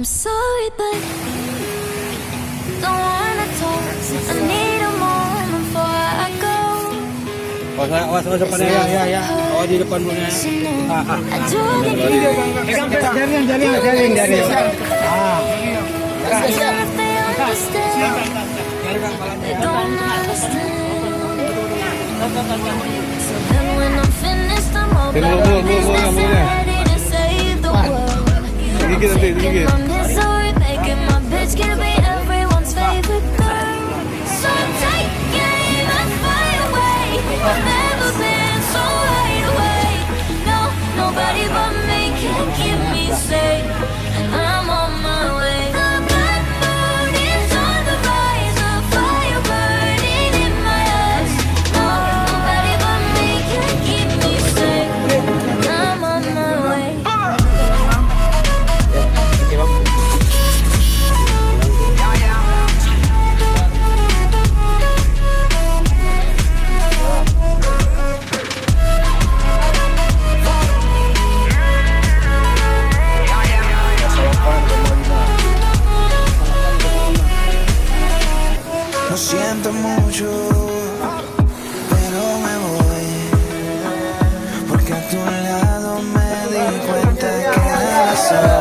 I'm sorry, but don't wanna talk. I need a moment before I go. Awas depan ya. Oh di depan punya. I do get Jaring. if they understand. They don't understand. So then when I'm finished, I'm all about my business and ready to save the world. I'm taking on this story, making my bitch can be everyone's favorite girl. So take aim and fly away. I've never been so wide awake. No, nobody but me can keep me safe, and I'm on my way. The bad mood is on the rise, a fire burning in my eyes. No, nobody but me can keep me safe, and I'm on my way. Lo siento mucho, pero me voy, porque a tu lado me di cuenta que era solo.